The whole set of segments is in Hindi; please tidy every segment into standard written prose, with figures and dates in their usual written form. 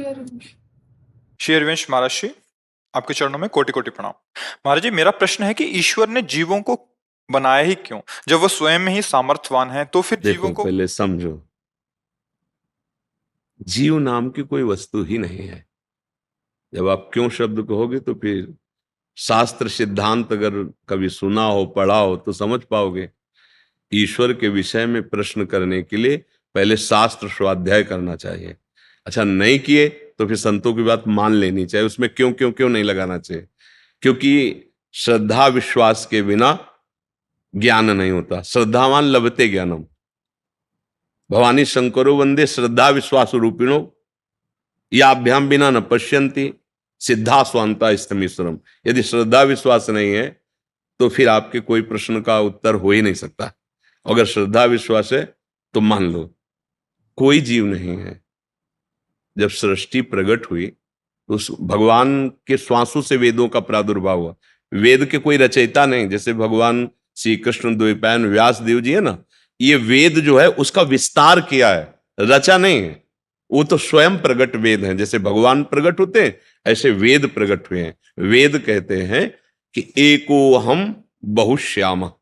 श्री हरिवंश महाराज जी, आपके चरणों में कोटि कोटि प्रणाम। महाराज जी, मेरा प्रश्न है कि ईश्वर ने जीवों को बनाया ही क्यों? जब वो स्वयं में ही सामर्थ्यवान है तो फिर जीवों देखो, को। पहले समझो, जीव नाम की कोई वस्तु ही नहीं है। जब आप क्यों शब्द कहोगे तो फिर शास्त्र सिद्धांत अगर कभी सुना हो, पढ़ा हो तो समझ पाओगे। ईश्वर के विषय में प्रश्न करने के लिए पहले शास्त्र स्वाध्याय करना चाहिए। अच्छा, नहीं किए तो फिर संतों की बात मान लेनी चाहिए। उसमें क्यों क्यों क्यों नहीं लगाना चाहिए, क्योंकि श्रद्धा विश्वास के बिना ज्ञान नहीं होता। श्रद्धावान लभते ज्ञानम। भवानी शंकरो वंदे श्रद्धा विश्वास रूपिणो याभ्याम बिना न पश्यंती सिद्धा स्वांता स्तमीश्वरम। यदि श्रद्धा विश्वास नहीं है तो फिर आपके कोई प्रश्न का उत्तर हो ही नहीं सकता। अगर श्रद्धा विश्वास है तो मान लो कोई जीव नहीं है। जब सृष्टि प्रकट हुई तो उस भगवान के श्वासों से वेदों का प्रादुर्भाव हुआ। वेद के कोई रचयिता नहीं, जैसे भगवान श्री कृष्ण द्वैपायन व्यास देव जी है ना, ये वेद जो है उसका विस्तार किया है, रचा नहीं है। वो तो स्वयं प्रकट वेद हैं। जैसे भगवान प्रकट होते हैं ऐसे वेद प्रकट हुए हैं। वेद कहते हैं कि एको हम बहुश्याम।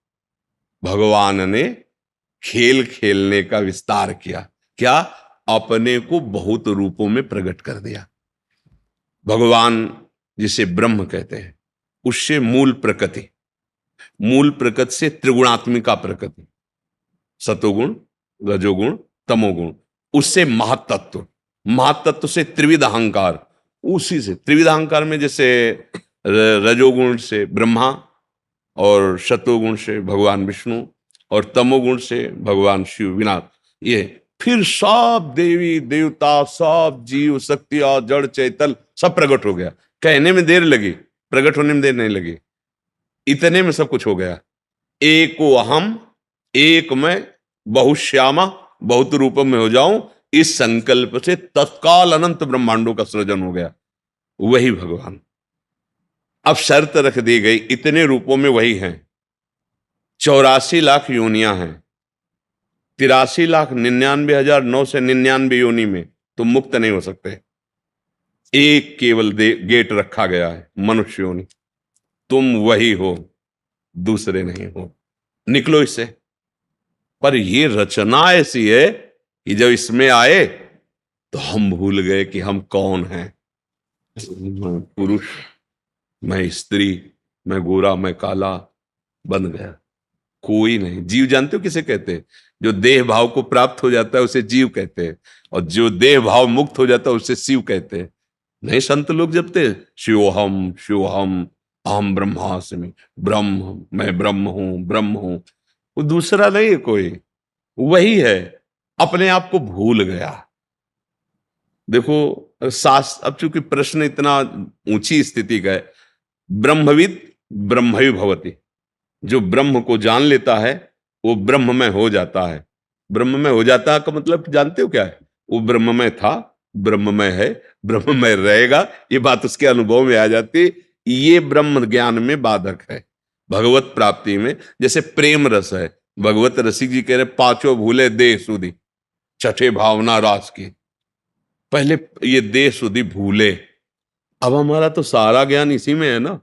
भगवान ने खेल खेलने का विस्तार किया। क्या? अपने को बहुत रूपों में प्रकट कर दिया। भगवान जिसे ब्रह्म कहते हैं, उससे मूल प्रकृति, मूल प्रकृति से त्रिगुणात्मिका प्रकृति, सतोगुण, रजोगुण, तमोगुण, उससे महातत्व, महातत्व से त्रिविध अहंकार, उसी से त्रिविध अहंकार में जैसे रजोगुण से ब्रह्मा और शतोगुण से भगवान विष्णु और तमोगुण से भगवान शिव विनाश, ये फिर सब देवी देवता, सब जीव शक्ति और जड़ चैतल सब प्रकट हो गया। कहने में देर लगी, प्रकट होने में देर नहीं लगी। इतने में सब कुछ हो गया। एको अहम, एक मैं बहुश्यामा, बहुत रूपों में हो जाऊं, इस संकल्प से तत्काल अनंत ब्रह्मांडों का सृजन हो गया। वही भगवान। अब शर्त रख दी गई, इतने रूपों में वही हैं। 84 लाख योनियां हैं। 83,99,999 योनि में तुम मुक्त नहीं हो सकते। एक केवल गेट रखा गया है, मनुष्य योनि। तुम वही हो, दूसरे नहीं हो। निकलो इससे। पर ये रचना ऐसी है कि जब इसमें आए तो हम भूल गए कि हम कौन हैं। मैं पुरुष, मैं स्त्री, मैं गोरा, मैं काला बन गया। कोई नहीं। जीव जानते हो किसे कहते हैं? जो देह भाव को प्राप्त हो जाता है उसे जीव कहते हैं, और जो देह भाव मुक्त हो जाता है उसे शिव कहते हैं। नहीं, संत लोग जपते शिवोहम शिवोहम, अहम ब्रह्मास्मि, ब्रह्म, मैं ब्रह्म हूं, ब्रह्म हूं। वो दूसरा नहीं है कोई, वही है। अपने आप को भूल गया। देखो अब चूंकि प्रश्न इतना ऊंची स्थिति का है, ब्रह्मविद ब्रह्मवि भवति। जो ब्रह्म को जान लेता है वो ब्रह्म में हो जाता है। ब्रह्म में हो जाता है का मतलब जानते हो क्या है? वो ब्रह्म में था, ब्रह्म में है, ब्रह्म में रहेगा। ये बात उसके अनुभव में आ जाती। ये ब्रह्म ज्ञान में बाधक है भगवत प्राप्ति में। जैसे प्रेम रस है, भगवत रसिक जी कह रहे पांचों भूले देह सुधी, छठे भावना रास की। पहले ये देह सुधी भूले। अब हमारा तो सारा ज्ञान इसी में है ना।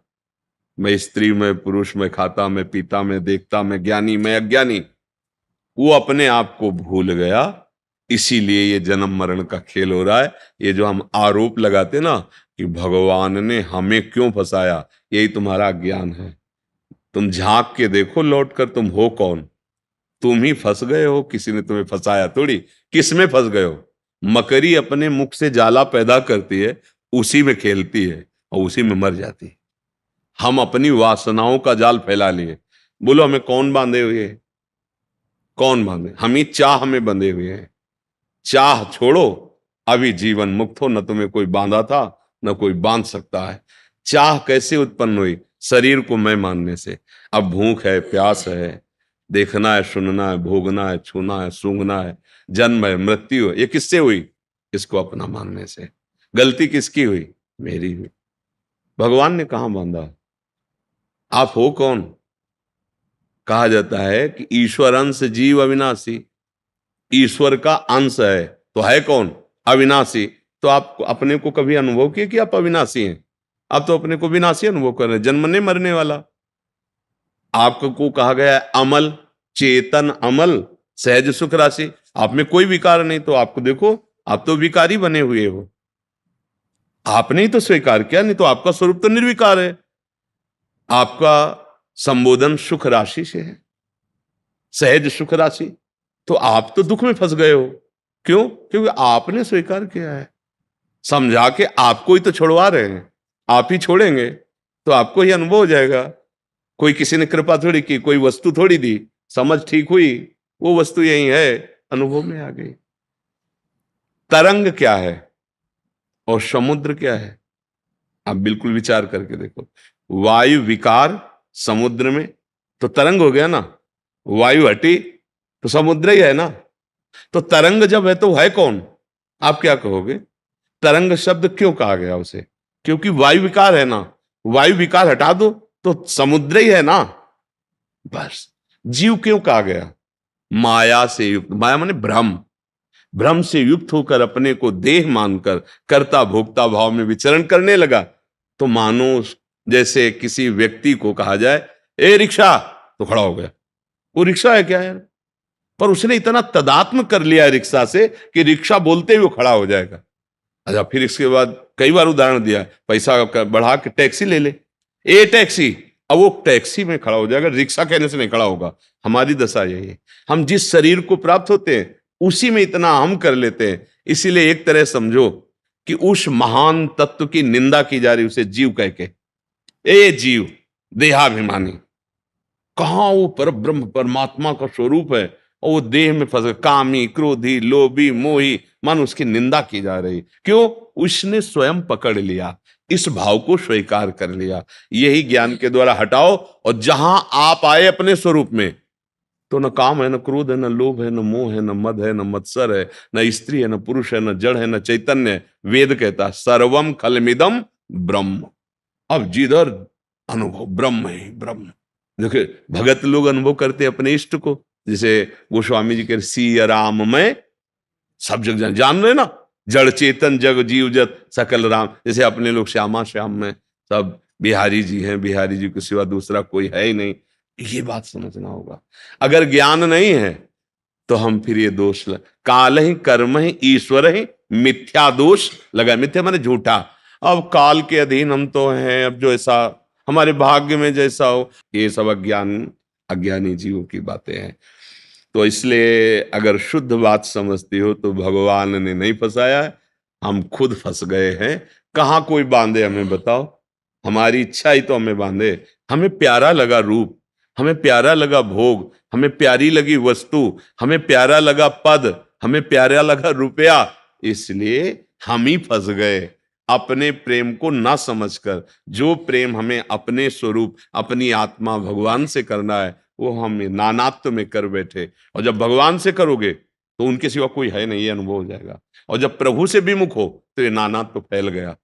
मैं स्त्री, मैं पुरुष, मैं खाता, मैं पीता, मैं देखता, मैं ज्ञानी, मैं अज्ञानी। वो अपने आप को भूल गया। इसीलिए ये जन्म मरण का खेल हो रहा है। ये जो हम आरोप लगाते ना कि भगवान ने हमें क्यों फंसाया, यही तुम्हारा ज्ञान है। तुम झांक के देखो लौट कर, तुम हो कौन? तुम ही फंस गए हो, किसी ने तुम्हें फंसाया थोड़ी। किस में फंस गए हो? मकड़ी अपने मुख से जाला पैदा करती है, उसी में खेलती है और उसी में मर जाती है। हम अपनी वासनाओं का जाल फैला लिए। बोलो हमें कौन बांधे हुए है? कौन बांधे? हम ही चाह में बंधे हुए हैं। चाह छोड़ो, अभी जीवन मुक्त हो। न तुम्हें कोई बांधा था, न कोई बांध सकता है। चाह कैसे उत्पन्न हुई? शरीर को मैं मानने से। अब भूख है, प्यास है, देखना है, सुनना है, भोगना है, छूना है, सूंघना है, जन्म है, मृत्यु है, ये किससे हुई? इसको अपना मानने से। गलती किसकी हुई? मेरी हुई। भगवान ने कहां बांधा? आप हो कौन? कहा जाता है कि ईश्वर अंश जीव अविनाशी। ईश्वर का अंश है तो है कौन? अविनाशी। तो आप अपने को कभी अनुभव किए कि आप अविनाशी हैं? आप तो अपने को विनाशी अनुभव कर रहे हैं, जन्मने मरने वाला। आपको कहा गया है अमल, चेतन अमल, सहज सुख राशि। आप में कोई विकार नहीं, तो आपको देखो, आप तो विकारी बने हुए हो। आपने ही तो स्वीकार किया, नहीं तो आपका स्वरूप तो निर्विकार है। आपका संबोधन सुख राशि से है, सहज सुख राशि। तो आप तो दुख में फंस गए हो। क्यों? क्योंकि आपने स्वीकार किया है। समझा के आपको ही तो छोड़वा रहे हैं, आप ही छोड़ेंगे तो आपको ही अनुभव हो जाएगा। कोई किसी ने कृपा थोड़ी की, कोई वस्तु थोड़ी दी, समझ ठीक हुई, वो वस्तु यही है, अनुभव में आ गई। तरंग क्या है और समुद्र क्या है? आप बिल्कुल विचार करके देखो। वायु विकार समुद्र में तो तरंग हो गया ना, वायु हटी तो समुद्र ही है ना। तो तरंग जब है तो है कौन? आप क्या कहोगे? तरंग शब्द क्यों कहा गया उसे? क्योंकि वायु विकार है ना। वायु विकार हटा दो तो समुद्र ही है ना। बस। जीव क्यों कहा गया? माया से युक्त, माया माने भ्रम, भ्रम से युक्त होकर अपने को देह मानकर कर्ता भोक्ता भाव में विचरण करने लगा। तो मानो जैसे किसी व्यक्ति को कहा जाए, ए रिक्शा, तो खड़ा हो गया। वो रिक्शा है क्या यार? पर उसने इतना तदात्म कर लिया है रिक्शा से कि रिक्शा बोलते ही वो खड़ा हो जाएगा। अच्छा, फिर इसके बाद कई बार उदाहरण दिया, पैसा बढ़ा के टैक्सी ले ले, ए टैक्सी, अब वो टैक्सी में खड़ा हो जाएगा, रिक्शा कहने से नहीं खड़ा होगा। हमारी दशा यही है। हम जिस शरीर को प्राप्त होते हैं उसी में इतना हम कर लेते हैं। इसीलिए एक तरह समझो कि उस महान तत्व की निंदा की जा रही, उसे जीव कह के। ए जीव देहाभिमानी, कहां वो पर ब्रह्म परमात्मा का स्वरूप है और वो देह में फंस, कामी क्रोधी लोभी मोही, मन उसकी निंदा की जा रही। क्यों? उसने स्वयं पकड़ लिया, इस भाव को स्वीकार कर लिया। यही ज्ञान के द्वारा हटाओ, और जहां आप आए अपने स्वरूप में, तो न काम है, न क्रोध है, न लोभ है, न मोह है, न मद है, न मत्सर है, न स्त्री है, न पुरुष है, न जड़ है, न चैतन्य है। वेद कहता है सर्वम खलमिदम ब्रह्म। अब जिधर अनुभव ब्रह्म ही ब्रह्म। देखिए, भगत लोग अनुभव करते अपने इष्ट को, जैसे गोस्वामी जी के सिया राम में सब जग जान रहे ना, जड़ चेतन जग जीव जत सकल राम। जैसे अपने लोग श्यामा श्याम में सब बिहारी जी हैं, बिहारी जी के सिवा दूसरा कोई है ही नहीं। ये बात समझना होगा। अगर ज्ञान नहीं है तो हम फिर ये दोष काल ही कर्म ही ईश्वर ही मिथ्या दोष लगा। मिथ्या माने झूठा। अब काल के अधीन हम तो हैं, अब जो ऐसा हमारे भाग्य में जैसा हो, ये सब अज्ञान अज्ञानी जीवों की बातें हैं। तो इसलिए अगर शुद्ध बात समझती हो तो भगवान ने नहीं फंसाया है, हम खुद फंस गए हैं। कहाँ कोई बांधे हमें बताओ? हमारी इच्छा ही तो हमें बांधे। हमें प्यारा लगा रूप, हमें प्यारा लगा भोग, हमें प्यारी लगी वस्तु, हमें प्यारा लगा पद, हमें प्यारा लगा रुपया, इसलिए हम ही फंस गए अपने प्रेम को ना समझकर। जो प्रेम हमें अपने स्वरूप अपनी आत्मा भगवान से करना है, वो हम नानात्व में कर बैठे। और जब भगवान से करोगे तो उनके सिवा कोई है नहीं, ये अनुभव हो जाएगा। और जब प्रभु से विमुख हो तो ये नानात्व फैल गया।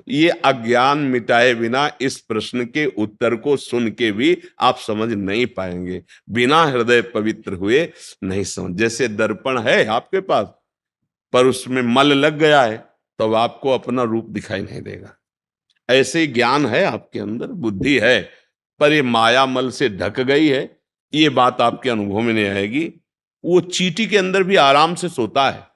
ये अज्ञान मिटाए बिना इस प्रश्न के उत्तर को सुन के भी आप समझ नहीं पाएंगे। बिना हृदय पवित्र हुए नहीं समझ। जैसे दर्पण है आपके पास, पर उसमें मल लग गया है तो अब आपको अपना रूप दिखाई नहीं देगा। ऐसे ही ज्ञान है आपके अंदर, बुद्धि है, पर ये माया मल से ढक गई है। ये बात आपके अनुभव में नहीं आएगी। वो चींटी के अंदर भी आराम से सोता है,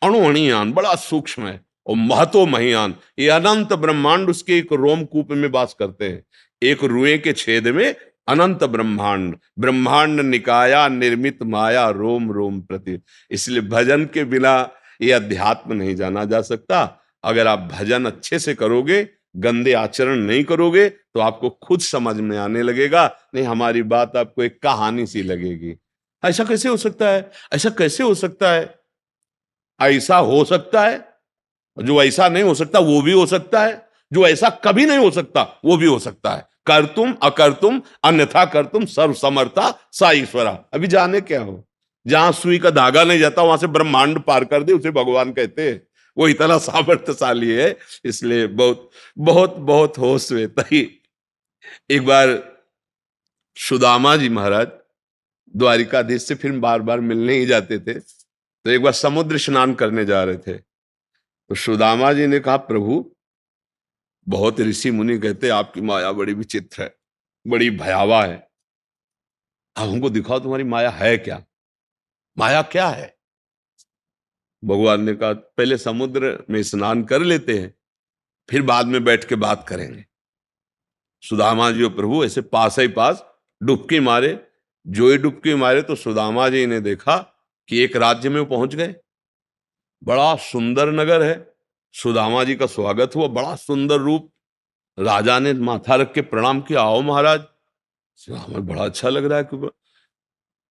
अणुअणियान बड़ा सूक्ष्म है, और महतो महियान, ये अनंत ब्रह्मांड उसके एक रोमकूप में वास करते हैं। एक रुए के छेद में अनंत ब्रह्मांड, ब्रह्मांड निकाया निर्मित माया रोम रोम प्रति। इसलिए भजन के बिना ये अध्यात्म नहीं जाना जा सकता। अगर आप भजन अच्छे से करोगे, गंदे आचरण नहीं करोगे, तो आपको खुद समझ में आने लगेगा। नहीं, हमारी बात आपको एक कहानी सी लगेगी। ऐसा कैसे हो सकता है? ऐसा कैसे हो सकता है? ऐसा हो सकता है। जो ऐसा नहीं हो सकता वो भी हो सकता है। जो ऐसा कभी नहीं हो सकता वो भी हो सकता है। कर तुम अकर तुम अन्यथा कर तुम सर्व समर्था सा ईश्वरा। अभी जाने क्या हो, जहां सुई का धागा नहीं जाता वहां से ब्रह्मांड पार कर दे, उसे भगवान कहते हैं। वो इतना सामर्थ्यशाली है। इसलिए बहुत बहुत बहुत होश में तही। एक बार सुदामा जी महाराज द्वारिकाधीश से फिर बार बार मिलने ही जाते थे। तो एक बार समुद्र स्नान करने जा रहे थे। तो सुदामा जी ने कहा, प्रभु बहुत ऋषि मुनि कहते आपकी माया बड़ी विचित्र है, बड़ी भयावह है, अब हमको दिखाओ तुम्हारी माया है क्या, माया क्या है। भगवान ने कहा पहले समुद्र में स्नान कर लेते हैं, फिर बाद में बैठ के बात करेंगे। सुदामा जी और प्रभु ऐसे पास ही पास डुबकी मारे। जो ही डुबकी मारे तो सुदामा जी ने देखा कि एक राज्य में वो पहुंच गए। बड़ा सुंदर नगर है। सुदामा जी का स्वागत हुआ, बड़ा सुंदर रूप। राजा ने माथा रख के प्रणाम किया, आओ महाराज। हमें बड़ा अच्छा लग रहा है।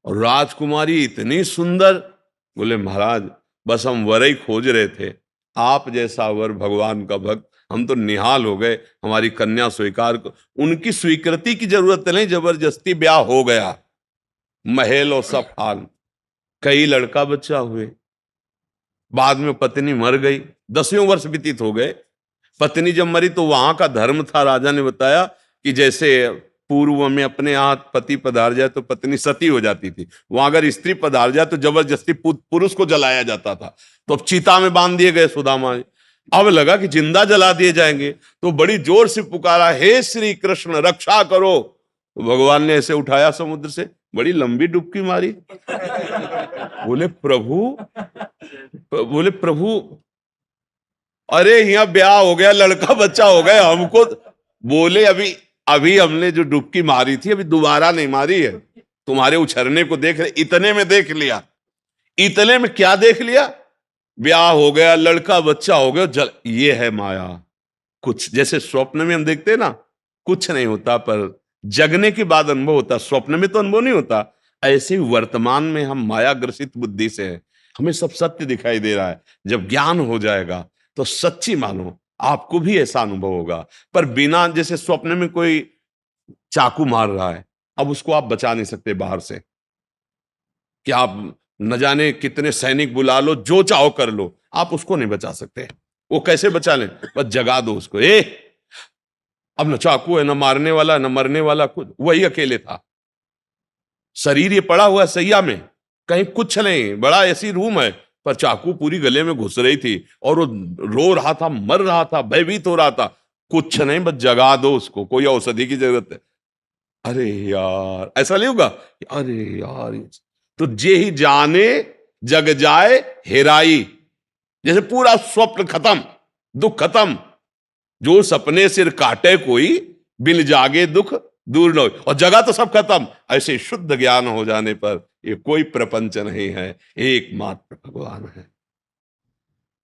और राजकुमारी इतनी सुंदर। बोले महाराज बस हम वर ही खोज रहे थे, आप जैसा वर, भगवान का भक्त, हम तो निहाल हो गए। हमारी कन्या स्वीकार को, उनकी स्वीकृति की जरूरत नहीं, जबरदस्ती ब्याह हो गया। महल और सब हाल, कई लड़का बच्चा हुए। बाद में पत्नी मर गई, 10वें वर्ष व्यतीत हो गए। पत्नी जब मरी तो वहां का धर्म था, राजा ने बताया कि जैसे पूर्व में अपने यहाँ पति पधार जाए तो पत्नी सती हो जाती थी, वहां अगर स्त्री पधार जाए तो जबरदस्ती पुरुष को जलाया जाता था। तो अब चिता में बांध दिए गए सुदामा। अब लगा कि जिंदा जला दिए जाएंगे, तो बड़ी जोर से पुकारा, हे श्री कृष्ण रक्षा करो। तो भगवान ने ऐसे उठाया समुद्र से, बड़ी लंबी डुबकी मारी। बोले प्रभु अरे यहाँ ब्याह हो गया, लड़का बच्चा हो गया हमको। बोले अभी अभी हमने जो डुबकी मारी थी अभी दोबारा नहीं मारी है, तुम्हारे उछरने को देख रहे, इतने में देख लिया। इतने में क्या देख लिया, ब्याह हो गया, लड़का बच्चा हो गया। ये है माया। कुछ जैसे स्वप्न में हम देखते हैं ना, कुछ नहीं होता, पर जगने के बाद अनुभव होता। स्वप्न में तो अनुभव नहीं होता। ऐसे ही वर्तमान में हम माया ग्रसित बुद्धि से हैं, हमें सब सत्य दिखाई दे रहा है। जब ज्ञान हो जाएगा तो सच्ची मानो आपको भी ऐसा अनुभव होगा। पर बिना, जैसे स्वप्न में कोई चाकू मार रहा है, अब उसको आप बचा नहीं सकते बाहर से, कि आप न जाने कितने सैनिक बुला लो, जो चाहो कर लो, आप उसको नहीं बचा सकते। वो कैसे बचा लें, बस जगा दो उसको। अब न चाकू है, न मारने वाला, न मरने वाला, खुद वही अकेले था। शरीर ये पड़ा हुआ है सैया में, कहीं कुछ नहीं, बड़ा ऐसी रूम है, पर चाकू पूरी गले में घुस रही थी और वो रो रहा था, मर रहा था, भयभीत हो रहा था। कुछ नहीं, बस जगा दो उसको, कोई औषधि की जरूरत है। अरे यार ऐसा नहीं होगा, अरे यार तो जे ही जाने जग जाए हेराई। जैसे पूरा स्वप्न खत्म, दुख खत्म। जो सपने सिर काटे कोई, बिन जागे दुख दूर न हो। और जगह तो सब खत्म। ऐसे शुद्ध ज्ञान हो जाने पर ये कोई प्रपंच नहीं है, एकमात्र भगवान है।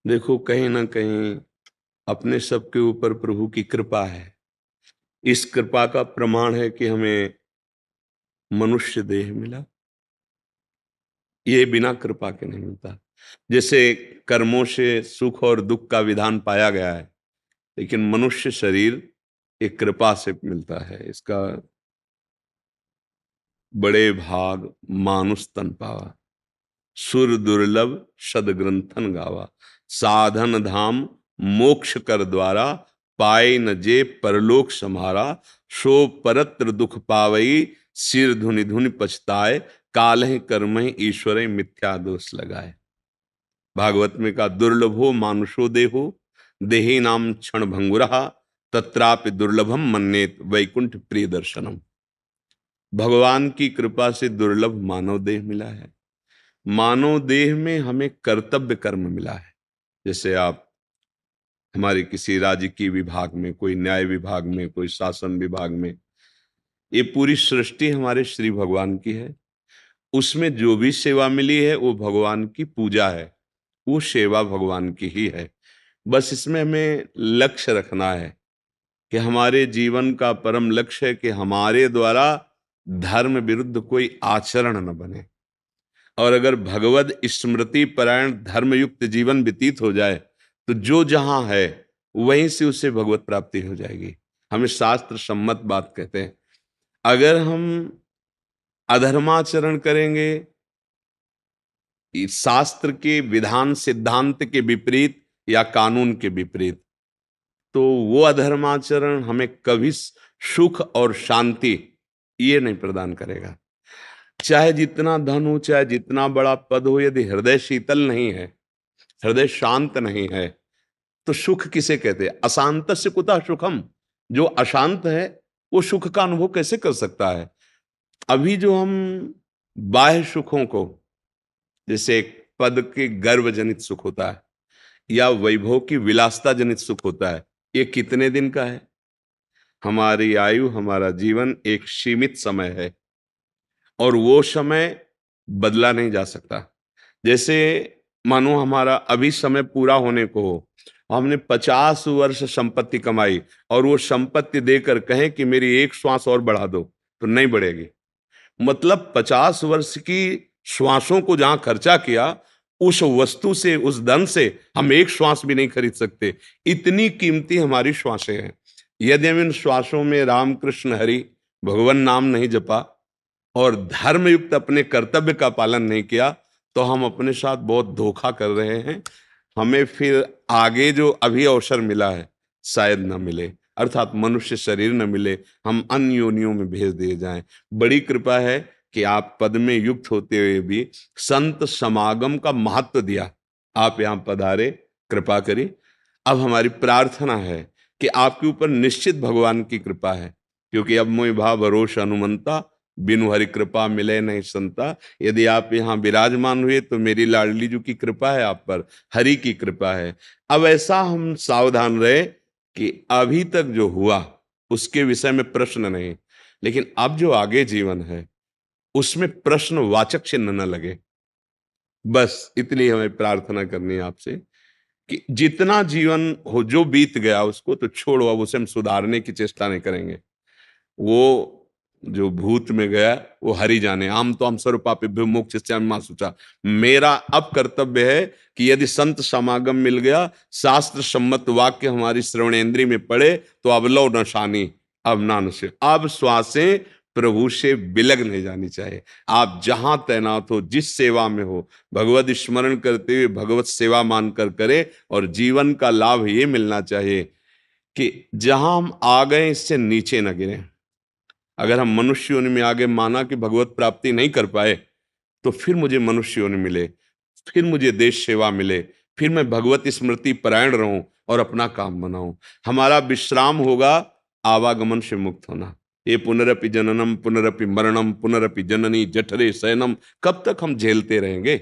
देखो कहीं ना कहीं अपने सबके ऊपर प्रभु की कृपा है। इस कृपा का प्रमाण है कि हमें मनुष्य देह मिला। ये बिना कृपा के नहीं मिलता। जैसे कर्मों से सुख और दुख का विधान पाया गया है, लेकिन मनुष्य शरीर एक कृपा से मिलता है। इसका बड़े भाग मानुष तन पावा, सुर दुर्लभ सदग्रंथन गावा, साधन धाम मोक्ष कर द्वारा, पाए न जे परलोक समारा, सो परत्र दुख पावई, सिर धुनि धुनि पछताए, कालहि कर्महि ईश्वर मिथ्या दोष लगाए। भागवत में का दुर्लभो मानुषो देहो, देही नाम क्षण भंगुरहा, तत्रापि दुर्लभम मन्नेत वैकुंठ प्रिय दर्शनम। भगवान की कृपा से दुर्लभ मानव देह मिला है। मानव देह में हमें कर्तव्य कर्म मिला है। जैसे आप हमारे किसी राजकीय विभाग में, कोई न्याय विभाग में, कोई शासन विभाग में, ये पूरी सृष्टि हमारे श्री भगवान की है। उसमें जो भी सेवा मिली है वो भगवान की पूजा है, वो सेवा भगवान की ही है। बस इसमें हमें लक्ष्य रखना है कि हमारे जीवन का परम लक्ष्य है कि हमारे द्वारा धर्म विरुद्ध कोई आचरण न बने। और अगर भगवद स्मृति परायण धर्मयुक्त जीवन व्यतीत हो जाए तो जो जहां है वहीं से उसे भगवत प्राप्ति हो जाएगी। हमें शास्त्र सम्मत बात कहते हैं। अगर हम अधर्माचरण करेंगे, इस शास्त्र के विधान सिद्धांत के विपरीत या कानून के विपरीत, तो वो अधर्माचरण हमें कभी सुख और शांति ये नहीं प्रदान करेगा। चाहे जितना धन हो, चाहे जितना बड़ा पद हो, यदि हृदय शीतल नहीं है, हृदय शांत नहीं है, तो सुख किसे कहते हैं? अशांतस्य कुतः सुखम। जो अशांत है वो सुख का अनुभव कैसे कर सकता है? अभी जो हम बाह्य सुखों को, जैसे एक पद के गर्व जनित सुख होता है या वैभव की विलासता जनित सुख होता है, ये कितने दिन का है? हमारी आयु, हमारा जीवन एक सीमित समय है और वो समय बदला नहीं जा सकता। जैसे मानो हमारा अभी समय पूरा होने को हो, हमने 50 वर्ष संपत्ति कमाई और वो संपत्ति देकर कहें कि मेरी एक श्वास और बढ़ा दो, तो नहीं बढ़ेगी। मतलब 50 वर्ष की श्वासों को जहां खर्चा किया, उस वस्तु से, उस धन से हम एक श्वास भी नहीं खरीद सकते। इतनी कीमती हमारी श्वासें हैं। यदि हम इन श्वासों में राम कृष्ण हरि भगवान नाम नहीं जपा और धर्म युक्त अपने कर्तव्य का पालन नहीं किया, तो हम अपने साथ बहुत धोखा कर रहे हैं। हमें फिर आगे जो अभी अवसर मिला है शायद न मिले, अर्थात मनुष्य शरीर न मिले, हम अन्य योनियों में भेज दिए जाएं। बड़ी कृपा है कि आप पद में युक्त होते हुए भी संत समागम का महत्व दिया, आप यहाँ पधारे, कृपा करी। अब हमारी प्रार्थना है कि आपके ऊपर निश्चित भगवान की कृपा है, क्योंकि अब मोहि भाव भरोसा हनुमंता, बिनु हरि कृपा मिले नहीं संता। यदि आप यहाँ विराजमान हुए तो मेरी लाडली जी की कृपा है आप पर, हरि की कृपा है। अब ऐसा हम सावधान रहे कि अभी तक जो हुआ उसके विषय में प्रश्न नहीं, लेकिन अब जो आगे जीवन है उसमें प्रश्नवाचक चिन्ह न लगे। बस इतनी हमें प्रार्थना करनी है आपसे कि जितना जीवन हो, जो बीत गया उसको तो छोड़ो, अब उसे हम सुधारने की चेष्टा नहीं करेंगे। वो जो भूत में गया वो हरि जाने। आम तो हम सर्वपापेभ्यो मोक्षयिष्यामि मा शुचा। मेरा अब कर्तव्य है कि यदि संत समागम मिल गया, शास्त्र सम्मत वाक्य हमारी श्रवणेन्द्रिय में पड़े, तो अब लो न शानी, अब ना नशे, अब श्वासें प्रभु से बिलग नहीं जानी चाहिए। आप जहां तैनात हो, जिस सेवा में हो, भगवत स्मरण करते हुए भगवत सेवा मानकर करे, और जीवन का लाभ ये मिलना चाहिए कि जहां हम आ गए इससे नीचे न गिरे। अगर हम मनुष्य योनि में आगे माना कि भगवत प्राप्ति नहीं कर पाए, तो फिर मुझे मनुष्य योनि मिले, फिर मुझे देश सेवा मिले, फिर मैं भगवत स्मृति परायण रहूं और अपना काम बनाऊं। हमारा विश्राम होगा आवागमन से मुक्त होना। ये पुनरपि जननम पुनरपि मरणम पुनरपि जननी जठरे शयनम, कब तक हम झेलते रहेंगे?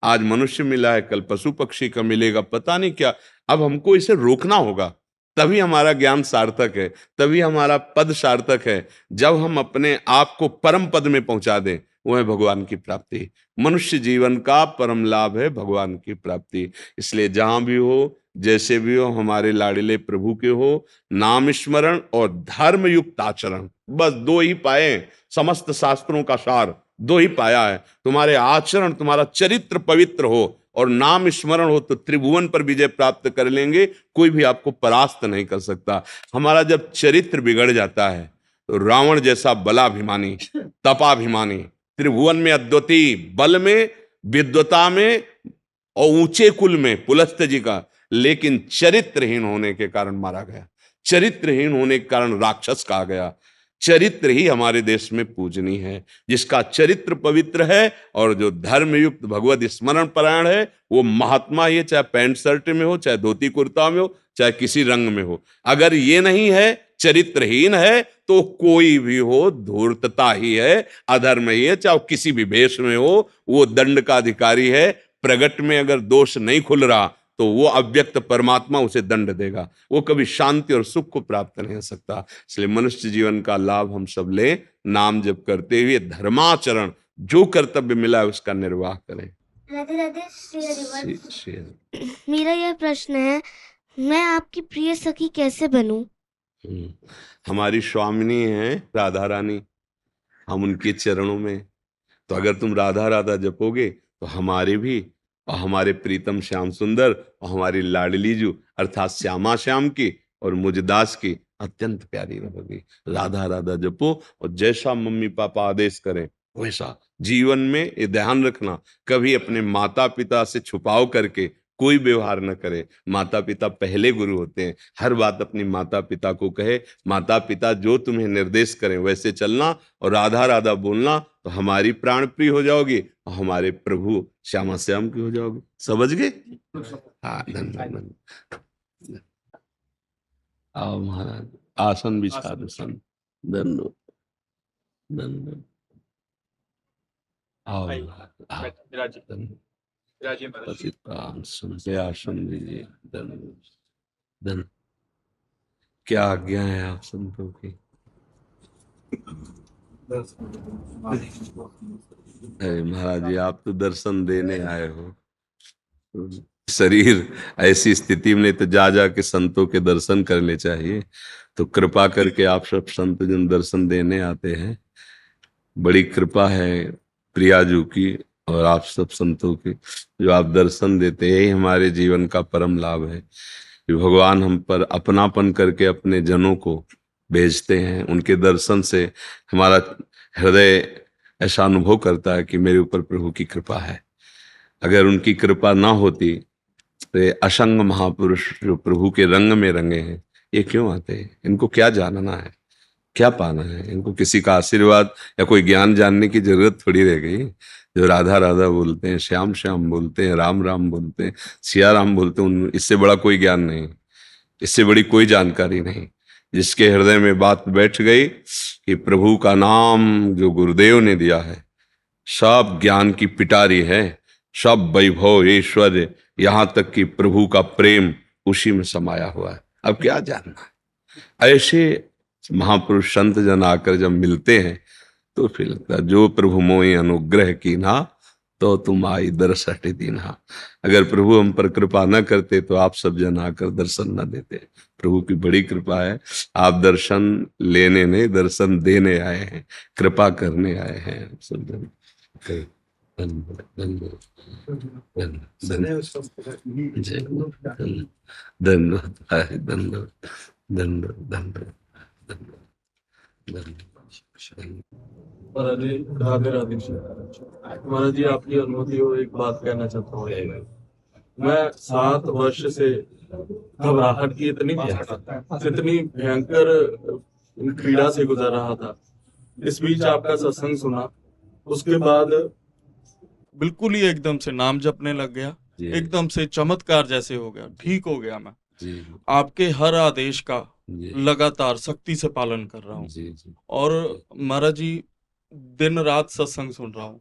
आज मनुष्य मिला है, कल पशु पक्षी का मिलेगा, पता नहीं क्या। अब हमको इसे रोकना होगा, तभी हमारा ज्ञान सार्थक है, तभी हमारा पद सार्थक है। जब हम अपने आप को परम पद में पहुंचा दें, वो है भगवान की प्राप्ति। मनुष्य जीवन का परम लाभ है भगवान की प्राप्ति। इसलिए जहां भी हो, जैसे भी हो, हमारे लाडिले प्रभु के हो, नाम स्मरण और धर्म युक्त आचरण, बस दो ही पाए हैं। समस्त शास्त्रों का सार दो ही पाया है। तुम्हारे आचरण, तुम्हारा चरित्र पवित्र हो और नाम स्मरण हो, तो त्रिभुवन पर विजय प्राप्त कर लेंगे। कोई भी आपको परास्त नहीं कर सकता। हमारा जब चरित्र बिगड़ जाता है, तो रावण जैसा बलाभिमानी, तपाभिमानी, त्रिभुवन में अद्वितीय, बल में, विद्वता में और ऊंचे कुल में पुलस्त जी का, लेकिन चरित्रहीन होने के कारण मारा गया। चरित्रहीन होने के कारण राक्षस कहा गया। चरित्र ही हमारे देश में पूजनीय है। जिसका चरित्र पवित्र है और जो धर्मयुक्त भगवत स्मरण परायण है, वो महात्मा ही है, चाहे पैंट शर्ट में हो, चाहे धोती कुर्ता में हो, चाहे किसी रंग में हो। अगर ये नहीं है, चरित्रहीन है, तो कोई भी हो धूर्तता ही है, अधर्म ही है, चाहे किसी भी भेष में हो, वो दंड का अधिकारी है। प्रगट में अगर दोष नहीं खुल रहा, तो वो अव्यक्त परमात्मा उसे दंड देगा। वो कभी शांति और सुख को प्राप्त नहीं हो सकता। इसलिए मनुष्य जीवन का लाभ हम सब ले, नाम जप करते हुए धर्माचरण, जो कर्तव्य मिला है उसका निर्वाह करें। राधे राधे, श्री हरिवंश। मेरा यह प्रश्न है, मैं आपकी प्रिय सखी कैसे बनूं? हमारी स्वामिनी है राधा रानी, हम उनके चरणों में। तो अगर तुम राधा राधा जपोगे, तो हमारे भी और हमारे प्रीतम श्याम सुंदर और हमारी लाडली जू अर्थात श्यामा श्याम की और मुझदास की अत्यंत प्यारी रहोगी। राधा राधा जपो और जैसा मम्मी पापा आदेश करें वैसा। जीवन में ये ध्यान रखना, कभी अपने माता पिता से छुपाव करके कोई व्यवहार न करे। माता पिता पहले गुरु होते हैं। हर बात अपनी माता पिता को कहे, माता पिता जो तुम्हें निर्देश करें वैसे चलना और राधा राधा बोलना, तो हमारी प्राण प्रिय हो जाओगी और हमारे प्रभु श्यामा श्याम की हो जाओगे। समझ गए? हाँ, धन्यवाद। आओ महाराज, आसन बिछा दो संत। दंडो दंडो। आओ महाराज, आओ। दंडो। पतित पावन सुनते आसन दीजिए। दंडो दंडो। क्या आज्ञा है आप संतों की। अरे महाराज जी, आप तो दर्शन देने आए हो। शरीर ऐसी स्थिति में, तो जा जा के संतों के दर्शन करने चाहिए। तो कृपा करके आप सब संत जन दर्शन देने आते हैं। बड़ी कृपा है प्रियाजू की और आप सब संतों की, जो आप दर्शन देते हैं। यही हमारे जीवन का परम लाभ है कि भगवान हम पर अपनापन करके अपने जनों को भेजते हैं। उनके दर्शन से हमारा हृदय ऐसा अनुभव करता है कि मेरे ऊपर प्रभु की कृपा है। अगर उनकी कृपा ना होती तो ये असंग महापुरुष जो प्रभु के रंग में रंगे हैं, ये क्यों आते हैं? इनको क्या जानना है, क्या पाना है? इनको किसी का आशीर्वाद या कोई ज्ञान जानने की जरूरत थोड़ी रह गई। जो राधा राधा बोलते हैं, श्याम श्याम बोलते हैं, राम राम बोलते हैं, सिया राम बोलते हैं, इससे बड़ा कोई ज्ञान नहीं, इससे बड़ी कोई जानकारी नहीं। जिसके हृदय में बात बैठ गई कि प्रभु का नाम जो गुरुदेव ने दिया है, सब ज्ञान की पिटारी है, सब वैभव ऐश्वर्य, यहां तक कि प्रभु का प्रेम उसी में समाया हुआ है। अब क्या जानना है? ऐसे महापुरुष संत जन आकर जब मिलते हैं तो फिर लगता है जो प्रभु मोहि अनुग्रह की ना, तो तुम आई दर्शट दीन्हा। अगर प्रभु हम पर कृपा न करते तो आप सब जन आकर दर्शन न देते। प्रभु की बड़ी कृपा है, आप दर्शन लेने नहीं, दर्शन देने आए हैं, कृपा करने आए हैं। सब जन धन्यवाद महाराज जी, राधे राधे। महाराज जी, आपकी अनुमति हो एक बात कहना चाहता हूँ। मैं 7 वर्ष से घबराहट की इतनी भयंकर पीड़ा से गुजर रहा था। इस बीच आपका सत्संग सुना, उसके बाद बिल्कुल ही एकदम से नाम जपने लग गया, एकदम से चमत्कार जैसे हो गया, ठीक हो गया। मैं आपके हर आदेश का लगातार सख्ती से पालन कर रहा हूँ और महाराज जी दिन रात सत्संग सुन रहा हूँ।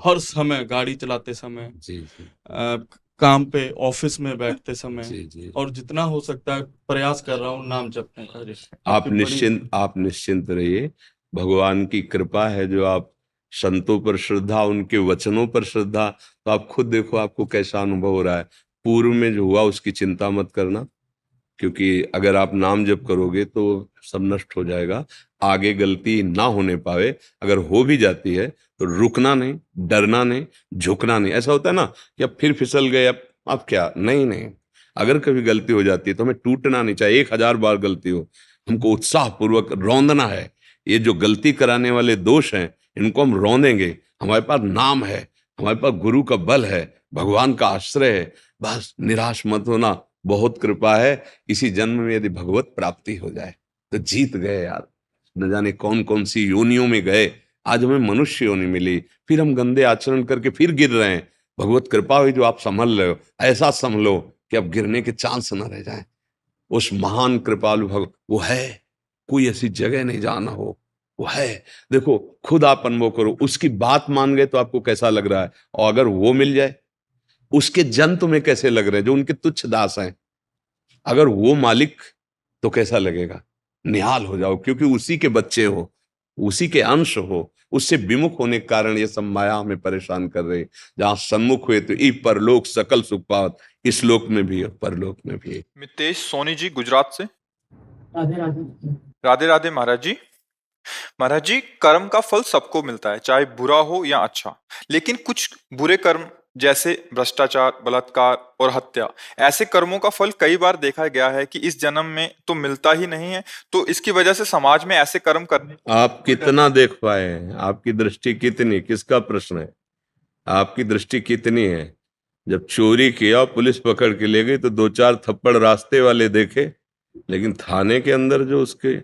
हर समय गाड़ी चलाते समय, काम पे, ऑफिस में बैठते समय, और जितना हो सकता है प्रयास कर रहा हूँ नाम जपने का। आप निश्चिंत रहिए, भगवान की कृपा है जो आप संतों पर श्रद्धा, उनके वचनों पर श्रद्धा। तो आप खुद देखो आपको कैसा अनुभव हो रहा है। पूर्व में जो हुआ उसकी चिंता मत करना, क्योंकि अगर आप नाम जप करोगे तो सब नष्ट हो जाएगा। आगे गलती ना होने पावे, अगर हो भी जाती है तो रुकना नहीं, डरना नहीं, झुकना नहीं। ऐसा होता है ना कि अब फिर फिसल गए, अब क्या, नहीं। अगर कभी गलती हो जाती है तो हमें टूटना नहीं चाहिए। 1000 बार गलती हो, हमको उत्साह पूर्वक रौंदना है। ये जो गलती कराने वाले दोष हैं, इनको हम रौंदेंगे। हमारे पास नाम है, हमारे पास गुरु का बल है, भगवान का आश्रय है। बस निराश मत होना, बहुत कृपा है। इसी जन्म में यदि भगवत प्राप्ति हो जाए तो जीत गए यार। न जाने कौन कौन सी योनियों में गए, आज हमें मनुष्य योनि मिली, फिर हम गंदे आचरण करके फिर गिर रहे हैं। भगवत कृपा हुई जो आप संभल रहे हो, ऐसा संभलो कि अब गिरने के चांस न रह जाए। उस महान कृपालु वो है, कोई ऐसी जगह नहीं जाना हो, वो है। देखो खुद आप अनुभव करो, उसकी बात मान गए तो आपको कैसा लग रहा है, और अगर वो मिल जाए, उसके जन तुम्हें कैसे लग रहे हैं जो उनके तुच्छ दास हैं, अगर वो मालिक तो कैसा लगेगा। निहाल हो जाओ, क्योंकि उसी के बच्चे हो, उसी के अंश हो। उससे विमुख होने के कारण ये सब माया हमें परेशान कर रहे। जहां सम्मुख हुए तो ई परलोक सकल सुख पावत, इस लोक में भी और परलोक में भी। मितेश सोनी जी गुजरात से। राधे राधे। राधे राधे महाराज जी। महाराज जी, कर्म का फल सबको मिलता है, चाहे बुरा हो या अच्छा। लेकिन कुछ बुरे कर्म जैसे भ्रष्टाचार, बलात्कार और हत्या, ऐसे कर्मों का फल कई बार देखा गया है कि इस जन्म में तो मिलता ही नहीं है। तो इसकी वजह से समाज में ऐसे कर्म करने, आप कितना देख पाए हैं? आपकी दृष्टि कितनी, किसका प्रश्न है? आपकी दृष्टि कितनी है? जब चोरी किया, पुलिस पकड़ के ले गई तो 2-4 थप्पड़ रास्ते वाले देखे, लेकिन थाने के अंदर जो उसके,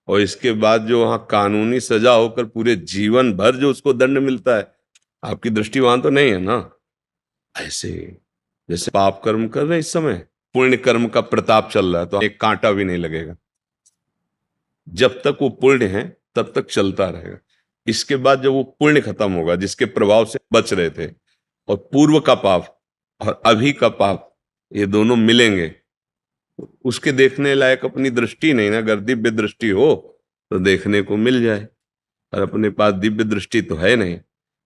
और इसके बाद जो वहां कानूनी सजा होकर पूरे जीवन भर जो उसको दंड मिलता है, आपकी दृष्टि वहां तो नहीं है ना। ऐसे जैसे पाप कर्म कर रहे हैं इस समय, पुण्य कर्म का प्रताप चल रहा है तो एक कांटा भी नहीं लगेगा। जब तक वो पुण्य है तब तक चलता रहेगा। इसके बाद जब वो पुण्य खत्म होगा जिसके प्रभाव से बच रहे थे, और पूर्व का पाप और अभी का पाप ये दोनों मिलेंगे, उसके देखने लायक अपनी दृष्टि नहीं ना। अगर दिव्य दृष्टि हो तो देखने को मिल जाए, और अपने पास दिव्य दृष्टि तो है नहीं।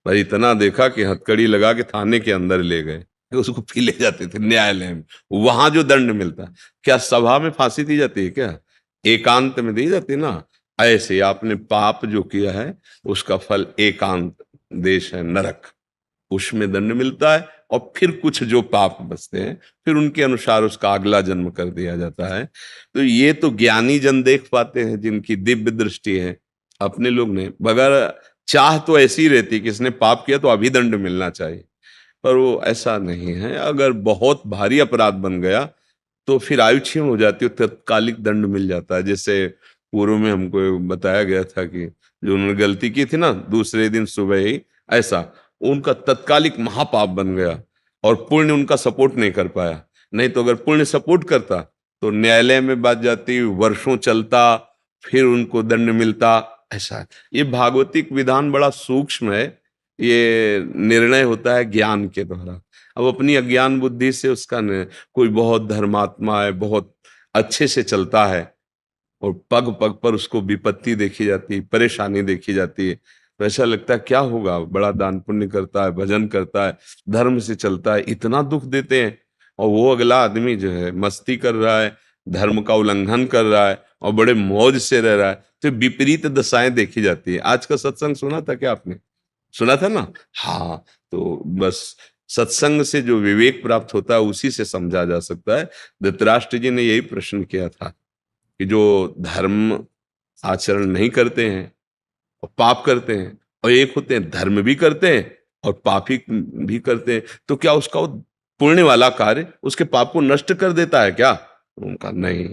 पर इतना देखा कि हथकड़ी लगा के थाने के अंदर ले गए, उसको पी ले जाते थे न्यायालय में। वहां जो दंड मिलता, क्या सभा में फांसी दी जाती है क्या? एकांत में दी जाती ना। ऐसे आपने पाप जो किया है उसका फल एकांत देश है नरक, उसमें दंड मिलता है। और फिर कुछ जो पाप बचते हैं फिर उनके अनुसार उसका अगला जन्म कर दिया जाता है। तो ये तो ज्ञानी जन देख पाते हैं जिनकी दिव्य दृष्टि है, अपने लोग नहीं। बगैर चाह तो ऐसी रहती कि इसने पाप किया तो अभी दंड मिलना चाहिए, पर वो ऐसा नहीं है। अगर बहुत भारी अपराध बन गया तो फिर आयु क्षीण हो जाती है, तत्कालिक दंड मिल जाता है। जैसे पूर्व में हमको बताया गया था कि जो उन्होंने गलती की थी ना, दूसरे दिन सुबह ही ऐसा उनका तत्कालिक महापाप बन गया, और पुण्य उनका सपोर्ट नहीं कर पाया। नहीं तो अगर पुण्य सपोर्ट करता तो न्यायालय में बात जाती, वर्षों चलता, फिर उनको दंड मिलता। ऐसा है। ये भागवतिक विधान बड़ा सूक्ष्म है, ये निर्णय होता है ज्ञान के द्वारा। अब अपनी अज्ञान बुद्धि से उसका कोई बहुत धर्मात्मा है, बहुत अच्छे से चलता है, और पग पग पर उसको विपत्ति देखी जाती है, परेशानी देखी जाती है, तो ऐसा लगता है क्या होगा, बड़ा दान पुण्य करता है, भजन करता है, धर्म से चलता है, इतना दुख देते हैं। और वो अगला आदमी जो है मस्ती कर रहा है, धर्म का उल्लंघन कर रहा है और बड़े मौज से रह रहा है, तो विपरीत दशाएं देखी जाती है। आज का सत्संग सुना था क्या आपने? सुना था ना? हाँ, तो बस सत्संग से जो विवेक प्राप्त होता है उसी से समझा जा सकता है। धृतराष्ट्र जी ने यही प्रश्न किया था कि जो धर्म आचरण नहीं करते हैं और पाप करते हैं, और एक होते हैं धर्म भी करते हैं और पाप भी करते हैं, तो क्या उसका वो पुण्य वाला कार्य उसके पाप को नष्ट कर देता है क्या? उनका नहीं,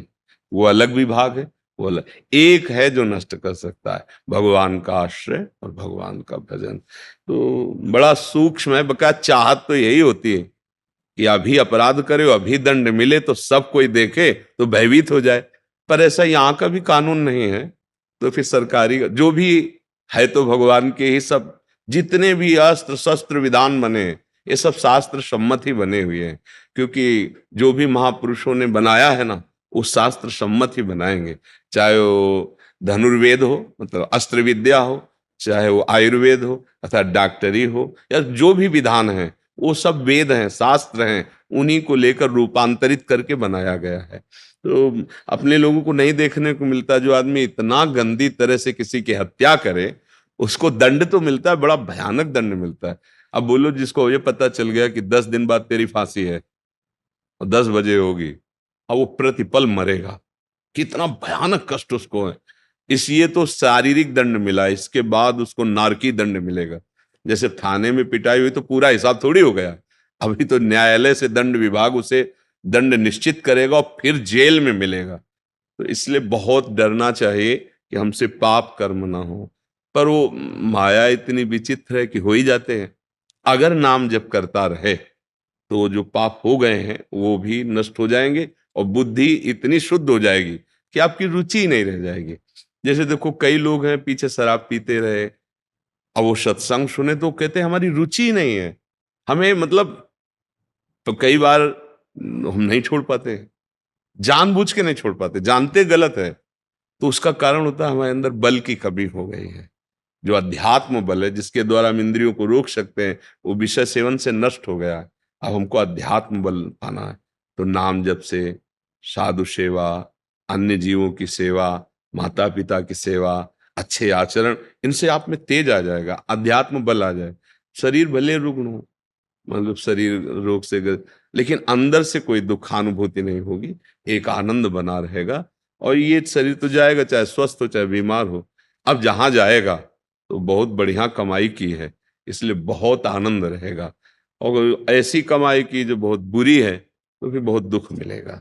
वो अलग विभाग है, वो अलग। एक है जो नष्ट कर सकता है, भगवान का आश्रय और भगवान का भजन। तो बड़ा सूक्ष्म है। बका चाहत तो यही होती है कि अभी अपराध करे, अभी दंड मिले तो सब कोई देखे तो भयभीत हो जाए। पर ऐसा यहाँ का भी कानून नहीं है, तो फिर सरकारी जो भी है तो भगवान के ही सब, जितने भी अस्त्र शस्त्र विधान बने ये सब शास्त्र सम्मत ही बने हुए हैं। क्योंकि जो भी महापुरुषों ने बनाया है ना, वो शास्त्र सम्मत ही बनाएंगे। चाहे वो धनुर्वेद हो, मतलब अस्त्र विद्या हो, चाहे वो आयुर्वेद हो अथवा डॉक्टरी हो, या जो भी विधान है वो सब वेद हैं, शास्त्र हैं, उन्हीं को लेकर रूपांतरित करके बनाया गया है। तो अपने लोगों को नहीं देखने को मिलता। जो आदमी इतना गंदी तरह से किसी की हत्या करे उसको दंड तो मिलता है, बड़ा भयानक दंड मिलता है। अब बोलो जिसको ये पता चल गया कि 10 दिन बाद तेरी फांसी है और 10 बजे होगी, अब वो प्रतिपल मरेगा, कितना भयानक कष्ट उसको है। इसलिए तो शारीरिक दंड मिला, इसके बाद उसको नारकी दंड मिलेगा। जैसे थाने में पिटाई हुई तो पूरा हिसाब थोड़ी हो गया, अभी तो न्यायालय से दंड विभाग उसे दंड निश्चित करेगा और फिर जेल में मिलेगा। तो इसलिए बहुत डरना चाहिए कि हमसे पाप कर्म ना हो। पर वो माया इतनी विचित्र है कि हो ही जाते हैं। अगर नाम जप करता रहे तो जो पाप हो गए हैं वो भी नष्ट हो जाएंगे, और बुद्धि इतनी शुद्ध हो जाएगी कि आपकी रुचि ही नहीं रह जाएगी। जैसे देखो कई लोग हैं पीछे शराब पीते रहे, अब वो सत्संग सुने तो कहते हैं हमारी रुचि ही नहीं है, हमें मतलब। तो कई बार हम नहीं छोड़ पाते, जानबूझ के नहीं छोड़ पाते, जानते गलत है। तो उसका कारण होता है हमारे अंदर बल की कमी हो गई है। जो अध्यात्म बल है जिसके द्वारा हम इंद्रियों को रोक सकते हैं, वो विषय सेवन से नष्ट हो गया है। अब हमको अध्यात्म बल पाना है, तो नाम जप से, साधु सेवा, अन्य जीवों की सेवा, माता पिता की सेवा, अच्छे आचरण, इनसे आप में तेज आ जाएगा, अध्यात्म बल आ जाए। शरीर भले रुग्ण हो, मतलब शरीर रोग से लेकिन अंदर से कोई दुखानुभूति नहीं होगी, एक आनंद बना रहेगा। और ये शरीर तो जाएगा, चाहे स्वस्थ हो चाहे बीमार हो। अब जहां जाएगा तो बहुत बढ़िया कमाई की है, इसलिए बहुत आनंद रहेगा। और ऐसी कमाई की जो बहुत बुरी है तो फिर बहुत दुख मिलेगा।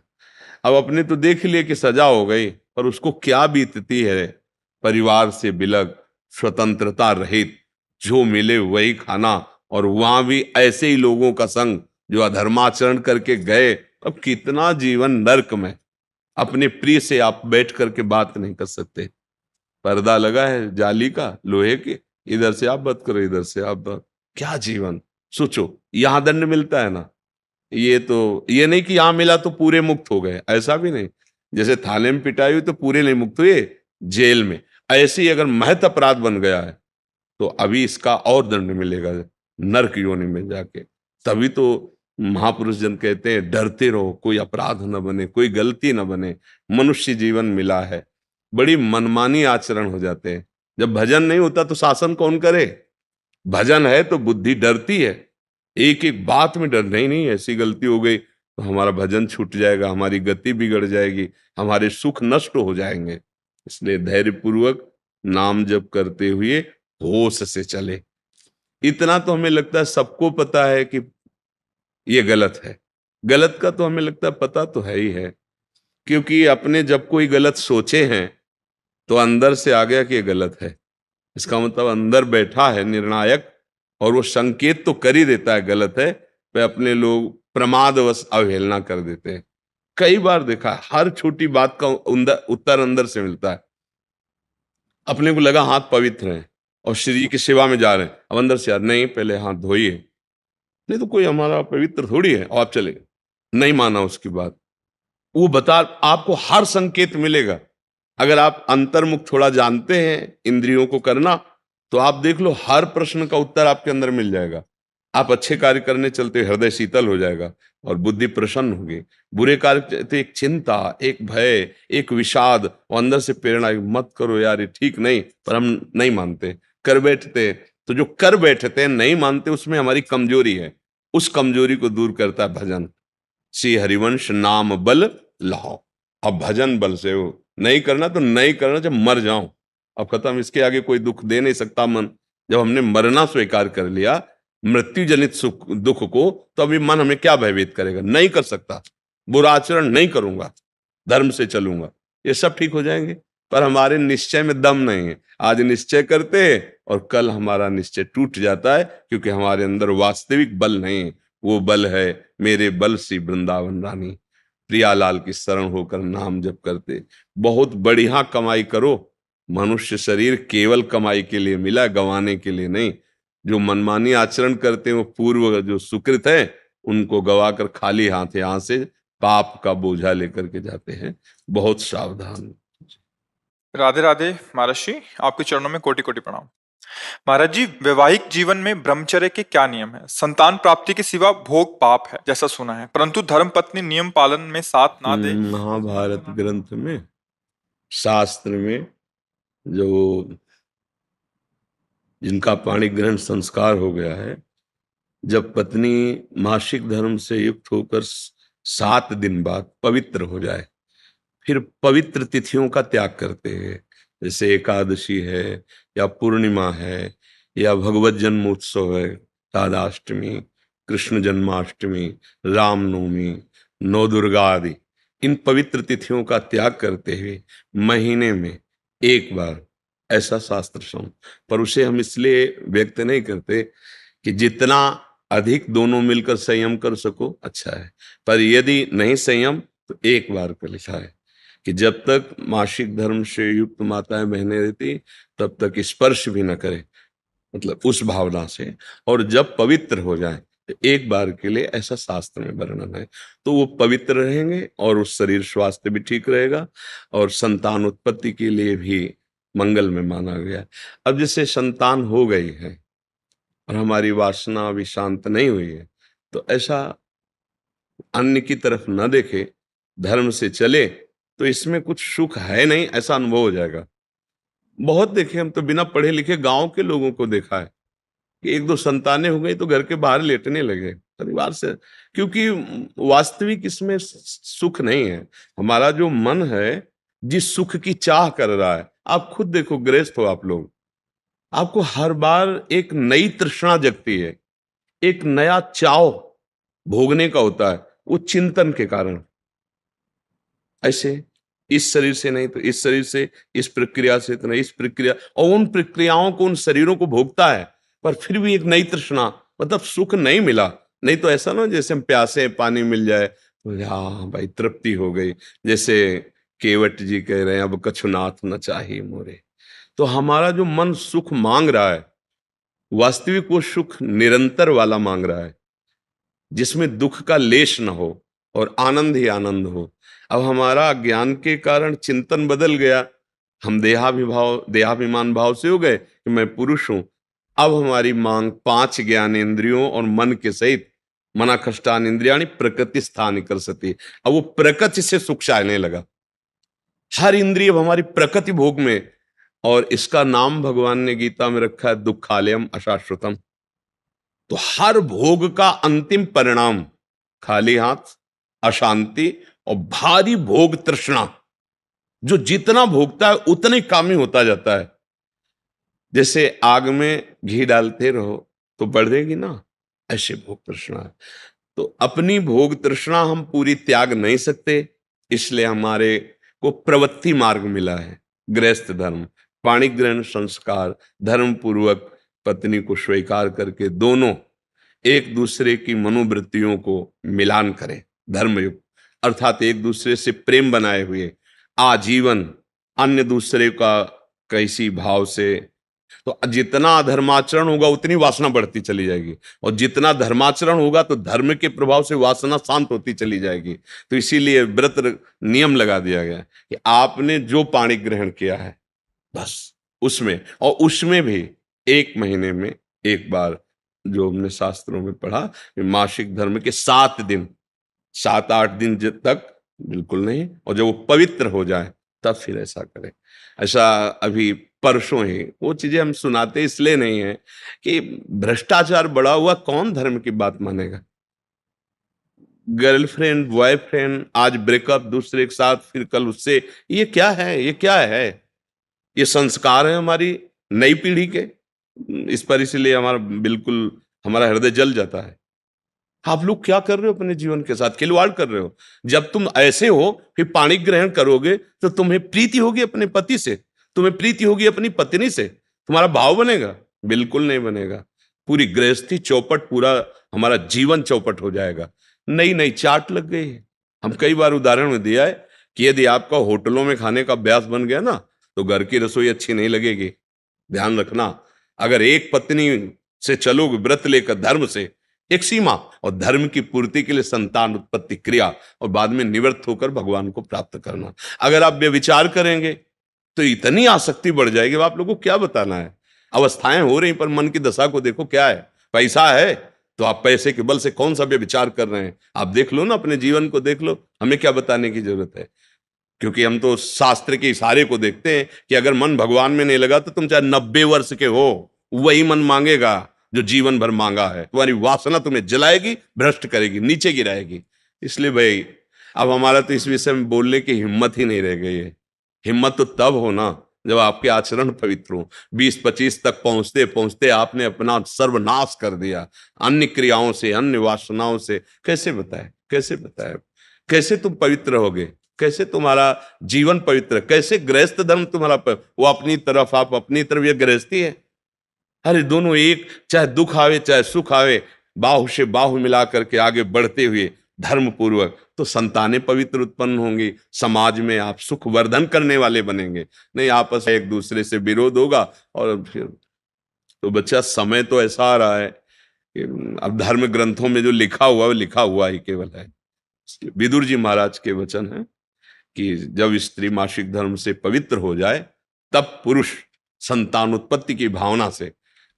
अब अपने तो देख लिए कि सजा हो गई, पर उसको क्या बीतती है, परिवार से बिलग, स्वतंत्रता रहित, जो मिले वही खाना, और वहां भी ऐसे ही लोगों का संग जो अधर्माचरण करके गए अब कितना जीवन नर्क में, अपने प्रिय से आप बैठ करके बात नहीं कर सकते, पर्दा लगा है जाली का, लोहे के, इधर से आप बात करो, इधर से आप बात, क्या जीवन। सोचो, यहां दंड मिलता है ना, ये नहीं कि यहां मिला तो पूरे मुक्त हो गए, ऐसा भी नहीं। जैसे थाने में पिटाई हुई तो पूरे नहीं मुक्त हुए, जेल में। ऐसे ही अगर महत अपराध बन गया है तो अभी इसका और दंड मिलेगा नरक योनि में जाके। तभी तो महापुरुष जन कहते हैं डरते रहो, कोई अपराध न बने, कोई गलती न बने, मनुष्य जीवन मिला है। बड़ी मनमानी आचरण हो जाते हैं। जब भजन नहीं होता तो शासन कौन करे? भजन है तो बुद्धि डरती है, एक एक बात में डर, नहीं ऐसी गलती हो गई तो हमारा भजन छूट जाएगा, हमारी गति बिगड़ जाएगी, हमारे सुख नष्ट हो जाएंगे। इसलिए धैर्य पूर्वक नाम जप करते हुए होश से चले। इतना तो हमें लगता है सबको पता है कि ये गलत है, गलत का तो हमें लगता है पता तो है ही है, क्योंकि अपने जब कोई गलत सोचे हैं तो अंदर से आ गया कि ये गलत है। इसका मतलब अंदर बैठा है निर्णायक और वो संकेत तो कर ही देता है गलत है, पे अपने लोग प्रमादवश अवहेलना कर देते हैं। कई बार देखा, हर छोटी बात का उत्तर अंदर से मिलता है। अपने को लगा हाथ पवित्र हैं और श्री जी की सेवा में जा रहे हैं, अब अंदर से यार नहीं पहले हाथ धोइए, नहीं तो कोई हमारा पवित्र थोड़ी है, और आप चले नहीं माना उसकी बात। वो बता, आपको हर संकेत मिलेगा। अगर आप अंतर्मुख थोड़ा जानते हैं इंद्रियों को करना, तो आप देख लो हर प्रश्न का उत्तर आपके अंदर मिल जाएगा। आप अच्छे कार्य करने चलते हृदय शीतल हो जाएगा और बुद्धि प्रसन्न होगी। बुरे कार्य तो एक चिंता, एक भय, एक विषाद, और अंदर से प्रेरणा, मत करो यार ये ठीक नहीं, पर हम नहीं मानते, कर बैठते। तो जो कर बैठते हैं नहीं मानते, उसमें हमारी कमजोरी है। उस कमजोरी को दूर करता है भजन। श्री हरिवंश नाम बल लाओ। अब भजन बल से हो, नहीं करना तो नहीं करना, जब मर जाओ अब खत्म, इसके आगे कोई दुख दे नहीं सकता मन। जब हमने मरना स्वीकार कर लिया, मृत्यु जनित सुख दुख को, तो अभी मन हमें क्या भयभीत करेगा? नहीं कर सकता, बुरा आचरण नहीं करूंगा, धर्म से चलूंगा, ये सब ठीक हो जाएंगे। पर हमारे निश्चय में दम नहीं है। आज निश्चय करते हैं और कल हमारा निश्चय टूट जाता है, क्योंकि हमारे अंदर वास्तविक बल नहीं है। वो बल है मेरे बल सी वृंदावन रानी। प्रियालाल की शरण होकर नाम जप करते, बहुत बढ़िया कमाई करो। मनुष्य शरीर केवल कमाई के लिए मिला, गंवाने के लिए नहीं। जो मनमानी आचरण करते हैं वो पूर्व जो सुकृत है उनको गवाकर खाली हाथ यहां से पाप का बोझा लेकर के जाते हैं। बहुत सावधान। राधे राधे महाराज जी, आपके चरणों में कोटि कोटि प्रणाम। महाराज जी, वैवाहिक जीवन में ब्रह्मचर्य के क्या नियम है? संतान प्राप्ति के सिवा भोग पाप है जैसा सुना है, परंतु धर्म पत्नी नियम पालन में साथ ना दे। महाभारत ग्रंथ में, शास्त्र में, जो जिनका पाणी ग्रहण संस्कार हो गया है, जब पत्नी मासिक धर्म से युक्त होकर 7 दिन बाद पवित्र हो जाए, फिर पवित्र तिथियों का त्याग करते हैं। जैसे एकादशी है, या पूर्णिमा है, या भगवत जन्मोत्सव है, राधाष्टमी, कृष्ण जन्माष्टमी, रामनवमी, नवदुर्गा आदि, इन पवित्र तिथियों का त्याग करते हुए महीने में एक बार, ऐसा शास्त्र सम। पर उसे हम इसलिए व्यक्त नहीं करते कि जितना अधिक दोनों मिलकर संयम कर सको अच्छा है, पर यदि नहीं संयम तो एक बार का लिखा है कि जब तक मासिक धर्म से युक्त माताएं बहनें रहती तब तक स्पर्श भी न करे, मतलब उस भावना से। और जब पवित्र हो जाए तो एक बार के लिए, ऐसा शास्त्र में वर्णन है, तो वो पवित्र रहेंगे और उस शरीर स्वास्थ्य भी ठीक रहेगा और संतान उत्पत्ति के लिए भी मंगल में माना गया। अब जैसे संतान हो गई है और हमारी वासना अभी शांत नहीं हुई है, तो ऐसा अन्य की तरफ न देखे, धर्म से चले, तो इसमें कुछ सुख है नहीं, ऐसा अनुभव हो जाएगा। बहुत देखे हम तो, बिना पढ़े लिखे गांव के लोगों को देखा है कि 1-2 संतानें हो गई तो घर के बाहर लेटने लगे परिवार से, क्योंकि वास्तविक इसमें सुख नहीं है। हमारा जो मन है जिस सुख की चाह कर रहा है, आप खुद देखो, गृहस्थ हो आप लोग, आपको हर बार एक नई तृष्णा जगती है, एक नया चाव भोगने का होता है, वो चिंतन के कारण। ऐसे इस शरीर से नहीं तो इस शरीर से, इस प्रक्रिया से तो नहीं इस प्रक्रिया, और उन प्रक्रियाओं को, उन शरीरों को भोगता है, पर फिर भी एक नई तृष्णा, मतलब सुख नहीं मिला। नहीं तो ऐसा ना जैसे हम प्यासे, पानी मिल जाए तो हाँ भाई, तृप्ति हो गई। जैसे केवट जी कह रहे हैं, अब कछुनाथ न चाहिए मोरे। तो हमारा जो मन सुख मांग रहा है, वास्तविक वो सुख निरंतर वाला मांग रहा है, जिसमें दुख का लेश न हो और आनंद ही आनंद हो। अब हमारा ज्ञान के कारण चिंतन बदल गया, हम देहाभिमान भाव से हो गए कि मैं पुरुष हूं। अब हमारी मांग 5 ज्ञानेंद्रियों और मन के सहित मनाखष्टान इंद्रियाणि प्रकृति स्थान कर सती। अब वो प्रकृति से सुख चाहने लगा, हर इंद्रिय अब हमारी प्रकृति भोग में। और इसका नाम भगवान ने गीता में रखा है दुखालयम अशाश्वतम। तो हर भोग का अंतिम परिणाम खाली हाथ, अशांति और भारी भोग तृष्णा। जो जितना भोगता है उतना ही कामी होता जाता है। जैसे आग में घी डालते रहो तो बढ़ेगी ना, ऐसे भोग तृष्णा है। तो अपनी भोग तृष्णा हम पूरी त्याग नहीं सकते, इसलिए हमारे को प्रवृत्ति मार्ग मिला है, गृहस्थ धर्म, पाणिग्रहण संस्कार, धर्म पूर्वक पत्नी को स्वीकार करके दोनों एक दूसरे की मनोवृत्तियों को मिलान करें, धर्मयुक्त, अर्थात एक दूसरे से प्रेम बनाए हुए आजीवन, अन्य दूसरे का कैसी भाव से। तो जितना अधर्माचरण होगा उतनी वासना बढ़ती चली जाएगी, और जितना धर्माचरण होगा तो धर्म के प्रभाव से वासना शांत होती चली जाएगी। तो इसीलिए व्रत नियम लगा दिया गया कि आपने जो पाणी ग्रहण किया है बस उसमें, और उसमें भी 1 महीने में एक बार, जो हमने शास्त्रों में पढ़ा कि मासिक धर्म के 7 दिन, 7-8 दिन तक बिल्कुल नहीं, और जब वो पवित्र हो जाए तब फिर ऐसा करें। ऐसा अभी परसों ही वो चीजें हम सुनाते इसलिए नहीं है कि भ्रष्टाचार बढ़ा हुआ, कौन धर्म की बात मानेगा। गर्लफ्रेंड बॉयफ्रेंड, आज ब्रेकअप, दूसरे के साथ, फिर कल उससे, ये क्या है, ये क्या है? ये संस्कार है हमारी नई पीढ़ी के। इस पर इसलिए हमारा बिल्कुल हमारा हृदय जल जाता है। आप लोग क्या कर रहे हो अपने जीवन के साथ, खिलवाड़ कर रहे हो। जब तुम ऐसे हो फिर पाणी ग्रहण करोगे तो तुम्हें प्रीति होगी अपने पति से, तुम्हें प्रीति होगी अपनी पत्नी से, तुम्हारा भाव बनेगा? बिल्कुल नहीं बनेगा। पूरी गृहस्थी चौपट, पूरा हमारा जीवन चौपट हो जाएगा। नई नई चाट लग गई है। हम कई बार उदाहरण में दिया है कि यदि आपका होटलों में खाने का अभ्यास बन गया ना, तो घर की रसोई अच्छी नहीं लगेगी। ध्यान रखना, अगर एक पत्नी से चलोगे व्रत लेकर धर्म से, एक सीमा, और धर्म की पूर्ति के लिए संतान उत्पत्ति क्रिया, और बाद में निवृत्त होकर भगवान को प्राप्त करना। अगर आप व्यभिचार करेंगे तो इतनी आसक्ति बढ़ जाएगी, आप लोगों को क्या बताना है। अवस्थाएं हो रही, पर मन की दशा को देखो क्या है। पैसा है तो आप पैसे के बल से कौन सा व्यभिचार कर रहे हैं, आप देख लो ना, अपने जीवन को देख लो। हमें क्या बताने की जरूरत है, क्योंकि हम तो शास्त्र के इशारे को देखते हैं कि अगर मन भगवान में नहीं लगा तो तुम चाहे 90 वर्ष के हो, वही मन मांगेगा जो जीवन भर मांगा है। तुम्हारी वासना तुम्हें जलाएगी, भ्रष्ट करेगी, नीचे गिराएगी। इसलिए भाई अब हमारा तो इस विषय में बोलने की हिम्मत ही नहीं रह गई है। हिम्मत तो तब हो ना जब आपके आचरण पवित्र हो। 20-25 तक पहुंचते पहुंचते आपने अपना सर्वनाश कर दिया अन्य क्रियाओं से, अन्य वासनाओं से। कैसे बताए, कैसे बताए, कैसे तुम पवित्र होगे, कैसे तुम्हारा जीवन पवित्र, कैसे गृहस्थ धर्म तुम्हारा वो अपनी तरफ, आप अपनी तरफ, ये गृहस्थी है। अरे दोनों एक, चाहे दुख आवे चाहे सुख आवे, बाहु से बाहु मिला करके आगे बढ़ते हुए धर्म पूर्वक, तो संतानें पवित्र उत्पन्न होंगी, समाज में आप सुख वर्धन करने वाले बनेंगे। नहीं आपस में एक दूसरे से विरोध होगा, और फिर तो बच्चा समय तो ऐसा आ रहा है कि अब धर्म ग्रंथों में जो लिखा हुआ वो लिखा हुआ ही केवल है। विदुर जी महाराज के वचन है कि जब स्त्री मासिक धर्म से पवित्र हो जाए तब पुरुष संतानोत्पत्ति की भावना से,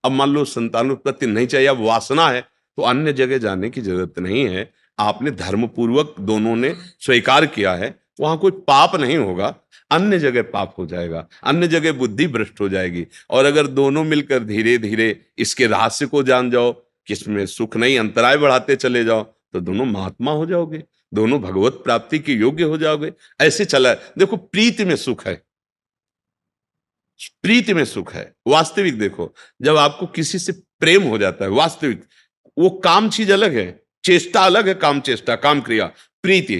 अब मान लो संतानोत्पत्ति नहीं चाहिए, अब वासना है, तो अन्य जगह जाने की जरूरत नहीं है। आपने धर्म पूर्वक दोनों ने स्वीकार किया है, वहां कोई पाप नहीं होगा। अन्य जगह पाप हो जाएगा, अन्य जगह बुद्धि भ्रष्ट हो जाएगी। और अगर दोनों मिलकर धीरे धीरे इसके रहस्य को जान जाओ, किसमें सुख नहीं, अंतराय बढ़ाते चले जाओ, तो दोनों महात्मा हो जाओगे, दोनों भगवत प्राप्ति के योग्य हो जाओगे। ऐसे चला है। देखो प्रीति में सुख है, प्रीति में सुख है। वास्तविक देखो, जब आपको किसी से प्रेम हो जाता है वास्तविक, वो काम चीज अलग है, चेष्टा अलग है, काम चेष्टा, काम क्रिया, प्रीति।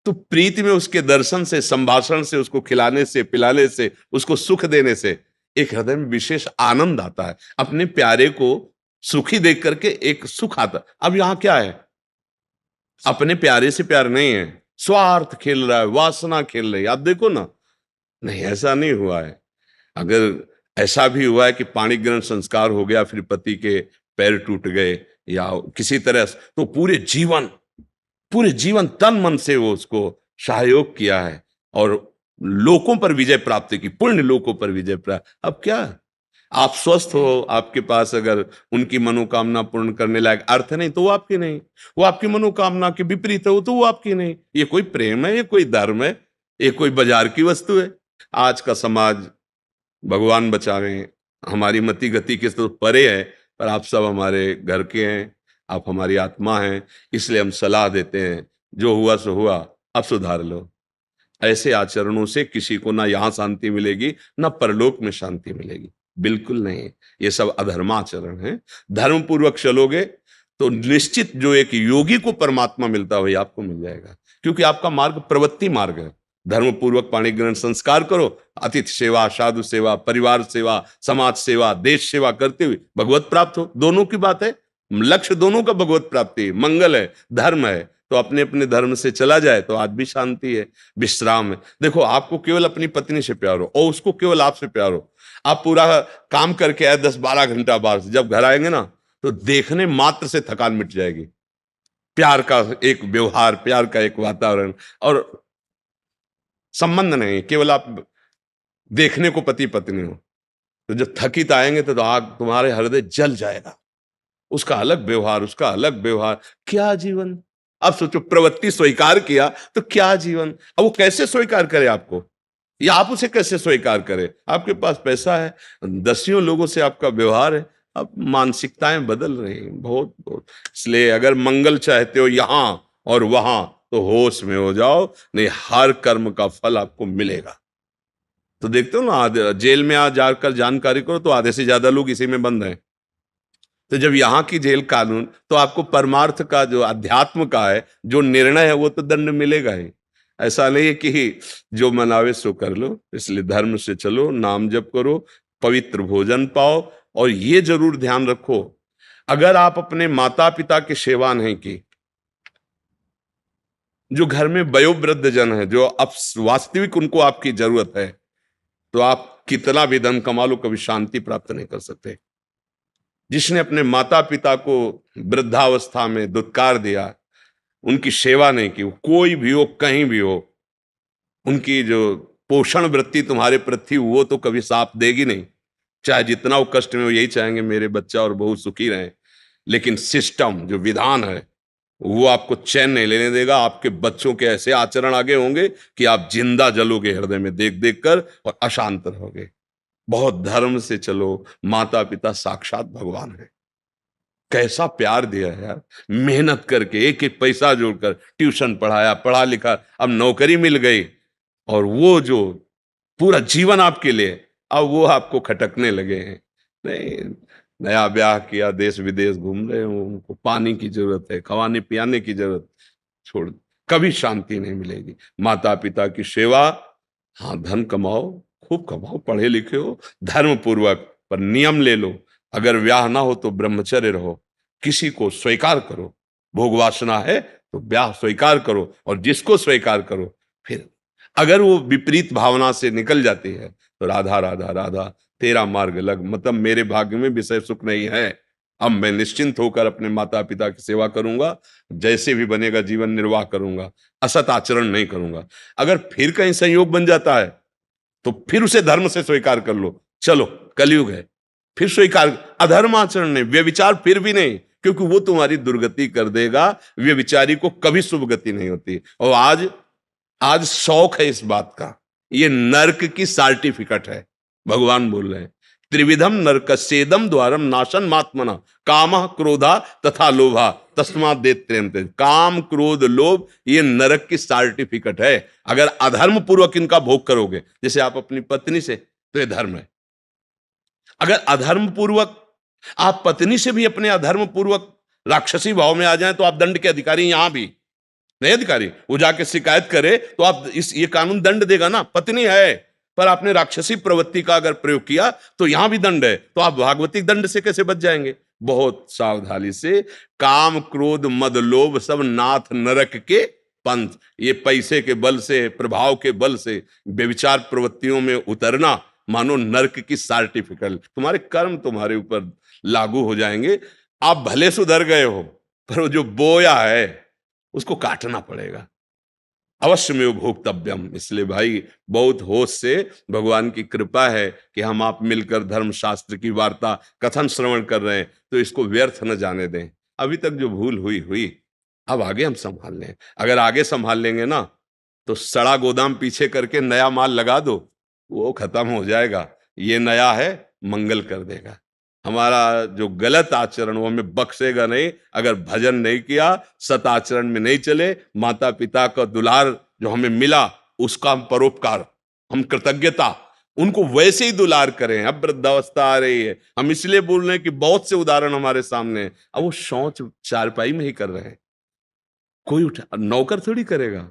तो प्रीति में उसके दर्शन से, संभाषण से, उसको खिलाने से, पिलाने से, उसको सुख देने से एक हृदय में विशेष आनंद आता है। अपने प्यारे को सुखी देख करके एक सुख आता। अब यहां क्या है, अपने प्यारे से प्यार नहीं है, स्वार्थ खेल रहा है, वासना खेल रही है। आप देखो ना, नहीं ऐसा नहीं हुआ है। अगर ऐसा भी हुआ है कि पाणी ग्रहण संस्कार हो गया, फिर पति के पैर टूट गए या किसी तरह, तो पूरे जीवन तन मन से वो उसको सहयोग किया है और लोकों पर विजय प्राप्त की, पुण्य लोकों पर विजय प्राप्त। अब क्या, आप स्वस्थ हो, आपके पास अगर उनकी मनोकामना पूर्ण करने लायक अर्थ नहीं तो वो आपकी नहीं, वो आपकी मनोकामना के विपरीत हो तो वो आपकी नहीं। ये कोई प्रेम है, ये कोई धर्म है, ये कोई बाजार की वस्तु है? आज का समाज, भगवान बचावे, हमारी मति गति के तो परे है, पर आप सब हमारे घर के हैं, आप हमारी आत्मा हैं, इसलिए हम सलाह देते हैं, जो हुआ सो हुआ, अब सुधार लो। ऐसे आचरणों से किसी को ना यहाँ शांति मिलेगी ना परलोक में शांति मिलेगी, बिल्कुल नहीं। ये सब अधर्माचरण है। धर्म पूर्वक चलोगे तो निश्चित जो एक योगी को परमात्मा मिलता है वही आपको मिल जाएगा, क्योंकि आपका मार्ग प्रवृत्ति मार्ग है। धर्म पूर्वक पाणी ग्रहण संस्कार करो, अतिथि सेवा, साधु सेवा, परिवार सेवा, समाज सेवा, देश सेवा करते हुए भगवत प्राप्त हो। दोनों की बात है, लक्ष्य दोनों का भगवत प्राप्ति, मंगल है, धर्म है। तो अपने अपने धर्म से चला जाए तो आज भी शांति है, विश्राम है। देखो, आपको केवल अपनी पत्नी से प्यार हो और उसको केवल आपसे प्यार हो, आप पूरा काम करके आए 10-12 घंटा बाहर से, जब घर आएंगे ना तो देखने मात्र से थकान मिट जाएगी। प्यार का एक व्यवहार, प्यार का एक वातावरण और संबंध नहीं, केवल आप देखने को पति पत्नी हो। तो जब थकित आएंगे तो आग तुम्हारे हृदय जल जाएगा। उसका अलग व्यवहार, उसका अलग व्यवहार, क्या जीवन। अब सोचो, प्रवृत्ति स्वीकार किया तो क्या जीवन। अब वो कैसे स्वीकार करे आपको, या आप उसे कैसे स्वीकार करे? आपके पास पैसा है, दसियों लोगों से आपका व्यवहार है, अब मानसिकताएं बदल रही हैं बहुत बहुत। इसलिए अगर मंगल चाहते हो यहां और वहां तो होश में हो जाओ, नहीं हर कर्म का फल आपको मिलेगा। तो देखते हो ना, जेल में आ जाकर जानकारी करो तो आधे से ज्यादा लोग इसी में बंद हैं। तो जब यहाँ की जेल कानून, तो आपको परमार्थ का जो अध्यात्म का है जो निर्णय है वो तो दंड मिलेगा ही। ऐसा नहीं है कि जो मनावे सो कर लो। इसलिए धर्म से चलो, नाम जप करो, पवित्र भोजन पाओ। और ये जरूर ध्यान रखो, अगर आप अपने माता पिता की सेवा नहीं की, जो घर में वयोवृद्ध जन है, जो अब वास्तविक उनको आपकी जरूरत है, तो आप कितना भी धन कमा लो कभी शांति प्राप्त नहीं कर सकते। जिसने अपने माता पिता को वृद्धावस्था में दुत्कार दिया, उनकी सेवा नहीं की, कोई भी हो कहीं भी हो, उनकी जो पोषण वृत्ति तुम्हारे प्रति वो तो कभी साथ देगी नहीं। चाहे जितना वो कष्ट में, वो यही चाहेंगे मेरे बच्चा और बहू सुखी रहें। लेकिन सिस्टम, जो विधान है, वो आपको चैन नहीं लेने देगा। आपके बच्चों के ऐसे आचरण आगे होंगे कि आप जिंदा जलोगे हृदय में देख देख कर और अशांत रहोगे। बहुत धर्म से चलो, माता पिता साक्षात भगवान है। कैसा प्यार दिया है यार, मेहनत करके एक एक पैसा जोड़कर ट्यूशन पढ़ाया, पढ़ा लिखा, अब नौकरी मिल गई, और वो जो पूरा जीवन आपके लिए, अब वो आपको खटकने लगे हैं। नहीं, नया ब्याह किया, देश विदेश घूम रहे हो, उनको पानी की जरूरत है, खवाने पियाने की जरूरत, छोड़, कभी शांति नहीं मिलेगी। माता पिता की सेवा, हाँ धन कमाओ, खूब कमाओ, पढ़े लिखे हो, धर्म पूर्वक, पर नियम ले लो। अगर ब्याह ना हो तो ब्रह्मचर्य रहो, किसी को स्वीकार करो। भोग वासना है तो ब्याह स्वीकार करो, और जिसको स्वीकार करो, फिर अगर वो विपरीत भावना से निकल जाती है तो राधा राधा राधा तेरा मार्ग लग, मतलब मेरे भाग्य में विषय सुख नहीं है, अब मैं निश्चिंत होकर अपने माता पिता की सेवा करूंगा, जैसे भी बनेगा जीवन निर्वाह करूंगा, असत आचरण नहीं करूंगा। अगर फिर कहीं संयोग बन जाता है तो फिर उसे धर्म से स्वीकार कर लो। चलो कलयुग है, फिर स्वीकार, अधर्म आचरण नहीं, व्यभिचार फिर भी नहीं, क्योंकि वो तुम्हारी दुर्गति कर देगा। व्यभिचारी को कभी शुभ गति नहीं होती। और आज शौक है इस बात का, ये नरक की सर्टिफिकेट है। भगवान बोल रहे हैं, त्रिविधम नरकस्येदम द्वारम नाशन मात्मना कामः क्रोधा तथा लोभा तस्मात् दैत्यन्ते। काम क्रोध लोभ ये नरक की सर्टिफिकेट है। अगर अधर्म पूर्वक इनका भोग करोगे, जैसे आप अपनी पत्नी से, तो ये धर्म है। अगर अधर्म पूर्वक आप पत्नी से भी अपने अधर्म पूर्वक राक्षसी भाव में आ जाएं तो आप दंड के अधिकारी, यहां भी नहीं अधिकारी, वो जाके शिकायत करे तो आप ये कानून दंड देगा ना। पत्नी है पर आपने राक्षसी प्रवृत्ति का अगर प्रयोग किया तो यहां भी दंड है, तो आप भागवतिक दंड से कैसे बच जाएंगे? बहुत सावधानी से। काम क्रोध मद लोभ सब नाथ नरक के पंथ। ये पैसे के बल से, प्रभाव के बल से व्यभिचार प्रवृत्तियों में उतरना मानो नरक की सर्टिफिकेट। तुम्हारे कर्म तुम्हारे ऊपर लागू हो जाएंगे। आप भले सुधर गए हो, पर वो जो बोया है उसको काटना पड़ेगा। अवश्य में भोक्तव्यम। इसलिए भाई बहुत होश से, भगवान की कृपा है कि हम आप मिलकर धर्म शास्त्र की वार्ता कथन श्रवण कर रहे हैं, तो इसको व्यर्थ न जाने दें। अभी तक जो भूल हुई, अब आगे हम संभाल लें। अगर आगे संभाल लेंगे ना, तो सड़ा गोदाम पीछे करके नया माल लगा दो, वो खत्म हो जाएगा। ये नया है, मंगल कर देगा। हमारा जो गलत आचरण वो हमें बख्शेगा नहीं। अगर भजन नहीं किया, सत आचरण में नहीं चले, माता पिता का दुलार जो हमें मिला उसका हम परोपकार, हम कृतज्ञता, उनको वैसे ही दुलार करें। अब वृद्धावस्था आ रही है, हम इसलिए बोल रहे हैं कि बहुत से उदाहरण हमारे सामने हैं। अब वो शौच चारपाई में ही कर रहे हैं, कोई नौकर थोड़ी करेगा।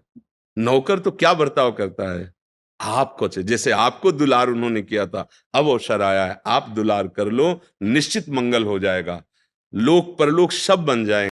नौकर तो क्या बर्ताव करता है, आपको जैसे आपको दुलार उन्होंने किया था, अब अवसर आया है, आप दुलार कर लो, निश्चित मंगल हो जाएगा। लोक परलोक सब बन जाएंगे।